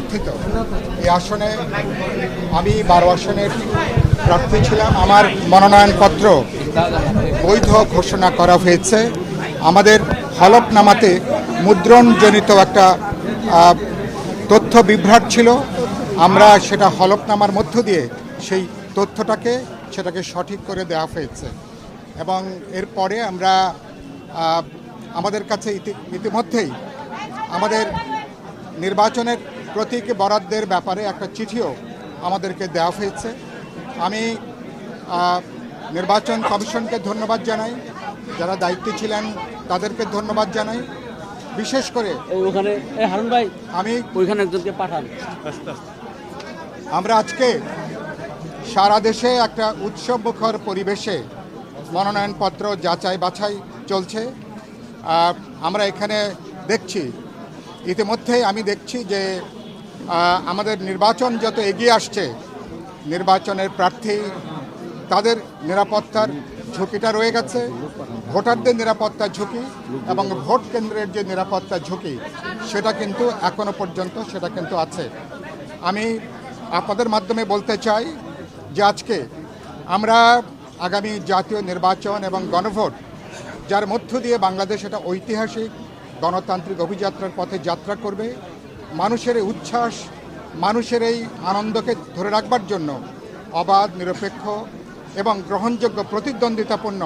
প্রার্থিত। এই আসনে আমি 12 আসনের প্রার্থী ছিলাম। আমার মনোনয়নপত্র বৈধ ঘোষণা করা হয়েছে। আমাদের হলফনামাতে মুদ্রণজনিত একটা তথ্য বিভ্রাট ছিল। আমরা সেটা হলফনামার মধ্য দিয়ে সেই সেটাকে সঠিক করে দেওয়া হয়েছে এবং এরপরে আমরা আমাদের কাছে ইতিমধ্যেই আমাদের নির্বাচনের প্রতীক বরাদ্দের ব্যাপারে একটা চিঠিও আমাদেরকে দেওয়া হয়েছে। আমি নির্বাচন কমিশনকে ধন্যবাদ জানাই, যারা দায়িত্বে ছিলেন তাদেরকে ধন্যবাদ জানাই। বিশেষ করে আমি ওইখানে একজনকে পাঠান। আমরা আজকে সারা দেশে একটা উৎসবমুখর পরিবেশে মনোনয়নপত্র যাচাই বাছাই চলছে। আমরা এখানে দেখছি, ইতিমধ্যেই আমি দেখছি যে আমাদের নির্বাচন যত এগিয়ে আসছে, নির্বাচনের প্রার্থী তাদের নিরাপত্তার ঝুঁকিটা রয়ে গেছে, ভোটারদের নিরাপত্তার ঝুঁকি এবং ভোট কেন্দ্রের যে নিরাপত্তার ঝুঁকি সেটা কিন্তু এখনো পর্যন্ত আছে। আমি আপনাদের মাধ্যমে বলতে চাই যে আজকে আমরা আগামী জাতীয় নির্বাচন এবং গণভোট, যার মধ্য দিয়ে বাংলাদেশ এটা ঐতিহাসিক গণতান্ত্রিক অভিযাত্রার পথে যাত্রা করবে, মানুষের এই উচ্ছ্বাস, মানুষের এই আনন্দকে ধরে রাখবার জন্য অবাধ, নিরপেক্ষ এবং গ্রহণযোগ্য প্রতিদ্বন্দ্বিতাপূর্ণ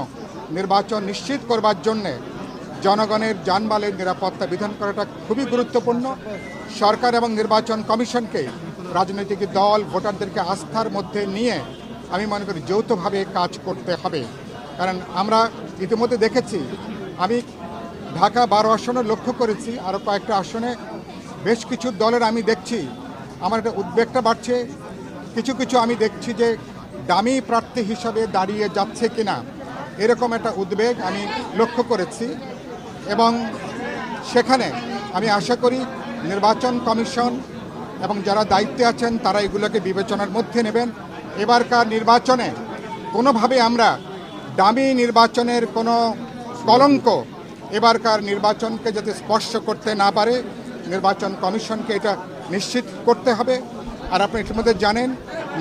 নির্বাচন নিশ্চিত করবার জন্যে জনগণের জানমালের নিরাপত্তা বিধান করাটা খুবই গুরুত্বপূর্ণ। সরকার এবং নির্বাচন কমিশনকে, রাজনৈতিক দল, ভোটারদেরকে আস্থার মধ্যে নিয়ে আমি মনে করি যৌথভাবে কাজ করতে হবে। কারণ আমরা ইতিমধ্যে দেখেছি, আমি ঢাকা 12 আসনে লক্ষ্য করেছি, আরও কয়েকটা আসনে বেশ কিছু দলের আমি দেখছি আমার একটা উদ্বেগটা বাড়ছে। কিছু আমি দেখছি যে দামি প্রার্থী হিসাবে দাঁড়িয়ে যাচ্ছে কিনা, এরকম একটা উদ্বেগ আমি লক্ষ্য করেছি এবং সেখানে আমি আশা করি নির্বাচন কমিশন এবং যারা দায়িত্বে আছেন তারা এগুলোকে বিবেচনার মধ্যে নেবেন। এবারকার নির্বাচনে কোনোভাবে আমরা দামি নির্বাচনের কোনো কলঙ্ক এবারকার নির্বাচনকে যাতে স্পর্শ করতে না পারে, নির্বাচন কমিশনকে এটা নিশ্চিত করতে হবে। আর আপনি ইতিমধ্যে জানেন,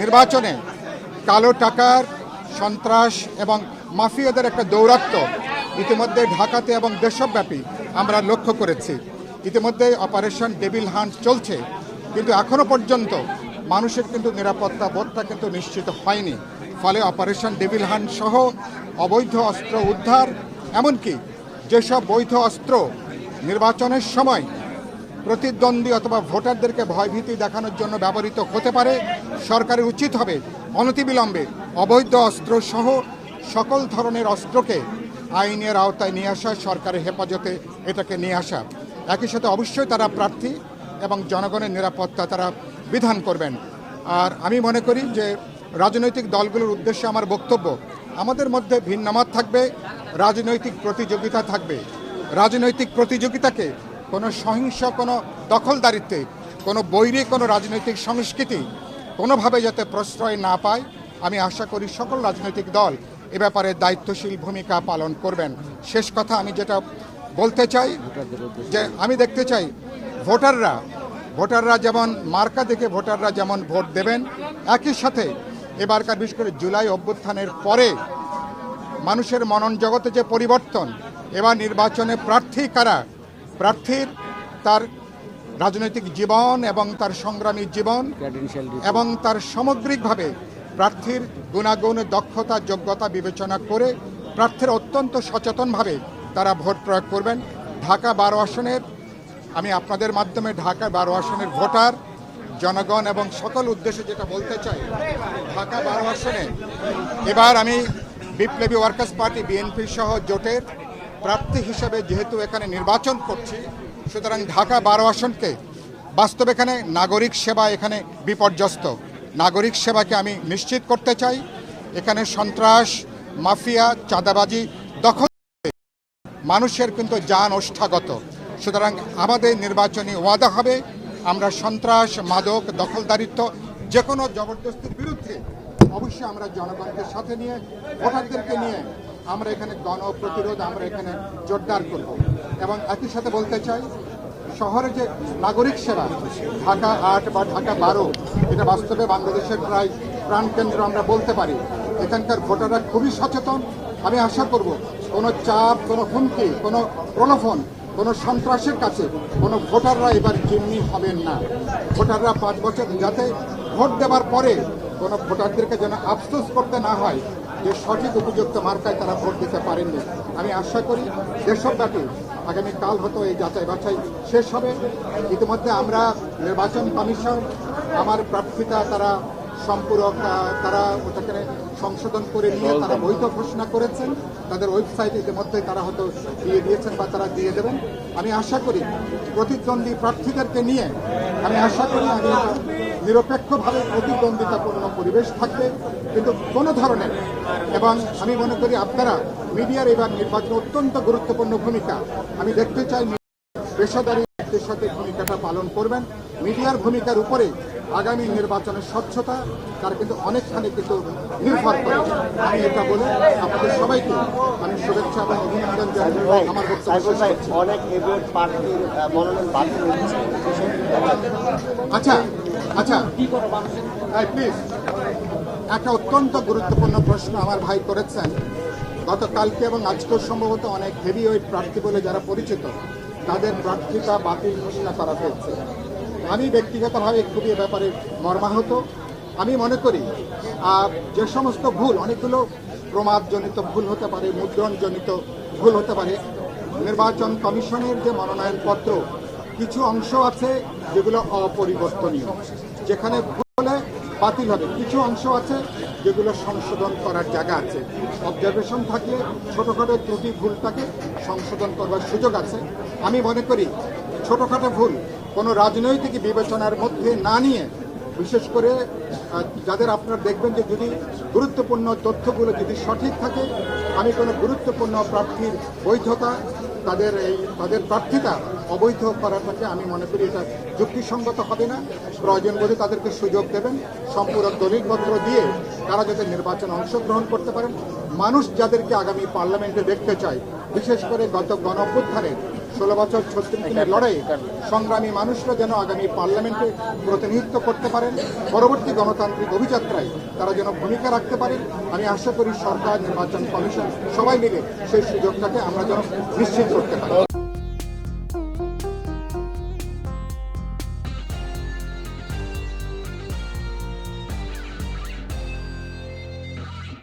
নির্বাচনে কালো টাকার, সন্ত্রাস এবং মাফিয়াদের একটা দৌরাত্ম্য ইতিমধ্যে ঢাকাতে এবং দেশব্যাপী আমরা লক্ষ্য করেছি। ইতিমধ্যে অপারেশন ডেভিল হান্ট চলছে, কিন্তু এখনও পর্যন্ত মানুষের কিন্তু নিরাপত্তা বোধটা কিন্তু নিশ্চিত হয়নি। ফলে অপারেশন ডেভিল হান্ট সহ অবৈধ অস্ত্র উদ্ধার, এমনকি যেসব বৈধ অস্ত্র নির্বাচনের সময় প্রতিদ্বন্দ্বী অথবা ভোটারদেরকে ভয়ভীতি দেখানোর জন্য ব্যবহৃত হতে পারে, সরকারের উচিত হবে অনতিবিলম্বে অবৈধ অস্ত্র সহ সকল ধরনের অস্ত্রকে আইনের আওতায় নিয়ে আসা, সরকারের হেফাজতে এটাকে নিয়ে আসা। একই সাথে অবশ্যই তারা প্রার্থী এবং জনগণের নিরাপত্তা তারা বিধান করবেন। আর আমি মনে করি যে রাজনৈতিক দলগুলোর উদ্দেশ্যে আমার বক্তব্য, আমাদের মধ্যে ভিন্নমত থাকবে, রাজনৈতিক প্রতিযোগিতা থাকবে। রাজনৈতিক প্রতিযোগিতাকে কোনো সহিংস, কোনো দখলদারিত্বে, কোনো বৈরী কোনো রাজনৈতিক সংস্কৃতি কোনোভাবে যাতে প্রশ্রয় না পায়, আমি আশা করি সকল রাজনৈতিক দল এ ব্যাপারে দায়িত্বশীল ভূমিকা পালন করবেন। শেষ কথা আমি যেটা বলতে চাই যে আমি দেখতে চাই ভোটাররা যেমন মার্কা দেখে ভোটাররা যেমন ভোট দেবেন, একই সাথে এবারকার বিশেষ করে জুলাই অভ্যুত্থানের পরে মানুষের মনন জগতে যে পরিবর্তন, এবার নির্বাচনে প্রার্থী কারা, প্রার্থীর তার রাজনৈতিক জীবন এবং তার সংগ্রামী জীবন এবং তার সামগ্রিকভাবে প্রার্থীর গুণাগুণ, দক্ষতা, যোগ্যতা বিবেচনা করে প্রার্থীরা অত্যন্ত সচেতনভাবে তারা ভোট প্রয়োগ করবেন। ঢাকা 12 আসনের আমি আপনাদের মাধ্যমে ঢাকা 12 আসনের ভোটার, জনগণ এবং সকল উদ্দেশ্যে যেটা বলতে চাই, ঢাকা 12 আসনে এবার আমি বিপ্লবী ওয়ার্কার্স পার্টি বিএনপি সহ জোটের প্রার্থী হিসেবে যেহেতু এখানে নির্বাচন করছি, সুতরাং ঢাকা 12 আসনকে বাস্তবে এখানে নাগরিক সেবা এখানে বিপর্যস্ত। নাগরিক সেবাকে আমি নিশ্চিত করতে চাই। এখানে সন্ত্রাস, মাফিয়া, চাঁদাবাজি, দখল মানুষের কিন্তু জান ওষ্ঠাগত। সুতরাং আমাদের নির্বাচনী ওয়াদা হবে, আমরা সন্ত্রাস, মাদক, দখলদারিত্ব, যে কোনো জবরদস্তির বিরুদ্ধে অবশ্যই আমরা জনগণকে সাথে নিয়ে, ভোটারদেরকে নিয়ে আমরা এখানে গণপ্রতিরোধ আমরা এখানে জোরদার করব। এবং একই সাথে বলতে চাই, শহরে যে নাগরিক সেবা ঢাকা ৮ বা ঢাকা ১২ এটা বাস্তবে বাংলাদেশের প্রায় প্রাণকেন্দ্র আমরা বলতে পারি। এখানকার ভোটাররা খুবই সচেতন। আমি আশা করব কোনো চাপ, কোনো হুমকি, কোনো প্রলোভন, কোনো সন্ত্রাসের কাছে কোনো ভোটাররা এবার জিম্মি হবেন না। ভোটাররা ৫ বছর যাতে ভোট দেওয়ার পরে কোনো ভোটারদেরকে যেন আফসোস করতে না হয় যে সঠিক উপযুক্ত মার্কায় তারা ভোট দিতে পারেননি। আমি আশা করি দেশব্যাপী আগামীকাল হয়তো এই যাচাই বাছাই শেষ হবে। ইতিমধ্যে আমরা নির্বাচন কমিশন আমার প্রার্থিতা তারা সম্পূরক তারা ওটাকে সংশোধন করে নিয়ে তারা বৈধ ঘোষণা করেছেন। তাদের ওয়েবসাইটে ইতিমধ্যে তারা হয়তো দিয়ে দিয়েছেন বা তারা দিয়ে দেবেন। আমি আশা করি প্রতিদ্বন্দ্বী প্রার্থীদেরকে নিয়ে আমি আশা করি নিরপেক্ষভাবে প্রতিদ্বন্দ্বিতাপূর্ণ পরিবেশ থাকবে, কিন্তু কোনো ধরনের এবং আমি মনে করি আপনারা মিডিয়ার এবার নির্বাচন অত্যন্ত গুরুত্বপূর্ণ ভূমিকা আমি দেখতে চাই পেশাদারী ব্যক্তির সাথে ভূমিকাটা পালন করবেন। মিডিয়ার ভূমিকার উপরে আগামী নির্বাচনের স্বচ্ছতা তার কিন্তু অনেকখানি কিন্তু নির্ভর করে। আমি এটা বলে আপনাদের সবাইকে আমি শুভেচ্ছা এবং অভিনন্দন জানাই। আমার বক্তব্য অনেক এভেন্ট প্রার্থীর মনোনয়ন বাতিল হচ্ছে। আচ্ছা আচ্ছা প্লিজ, একটা অত্যন্ত গুরুত্বপূর্ণ প্রশ্ন আমার ভাই করেছেন। গতকালকে এবং আজকেও সম্ভবত অনেক হেভিওয়েট প্রার্থী বলে যারা পরিচিত তাদের প্রার্থিতা বাতিল ঘোষণা করা হয়েছে। আমি ব্যক্তিগতভাবে খুবই এ ব্যাপারে মর্মাহত। আমি মনে করি যে সমস্ত ভুল, অনেকগুলো প্রমাদজনিত ভুল হতে পারে, মুদ্রণজনিত ভুল হতে পারে। নির্বাচন কমিশনের যে মনোনয়নপত্র কিছু অংশ আছে যেগুলো অপরিবর্তনীয়, যেখানে ভুল হলে বাতিল হবে। কিছু অংশ আছে যেগুলো সংশোধন করার জায়গা আছে। অবজারভেশন থাকলে ছোটোখাটো ত্রুটি ভুলটাকে সংশোধন করবার সুযোগ আছে। আমি মনে করি ছোটোখাটো ভুল কোনো রাজনৈতিক বিবেচনার মধ্যে না নিয়ে, বিশেষ করে যাদের আপনারা দেখবেন যে যদি গুরুত্বপূর্ণ তথ্যগুলো যদি সঠিক থাকে, আমি কোনো গুরুত্বপূর্ণ প্রার্থীর বৈধতা তাদের প্রার্থিতা অবৈধ করাটাকে আমি মনে করি এটা যুক্তিসঙ্গত হবে না। প্রয়োজন বোধে তাদেরকে সুযোগ দেবেন, সম্পূরক দলিলপত্র দিয়ে তারা যাতে নির্বাচনে অংশগ্রহণ করতে পারেন। মানুষ যাদেরকে আগামী পার্লামেন্টে দেখতে চায়, বিশেষ করে গত গণঅভ্যুত্থানের 16 বছর 36 দিনের লড়াইয়ে সংগ্রামী মানুষরা যেন আগামী পার্লামেন্টে প্রতিনিধিত্ব করতে পারেন, পরবর্তী গণতান্ত্রিক অভিযাত্রায় তারা যেন ভূমিকা রাখতে পারেন। আমি আশা করি সরকার, নির্বাচন কমিশন সবাই মিলে সেই সুযোগটাকে আমরা যেন নিশ্চিত করতে পারি।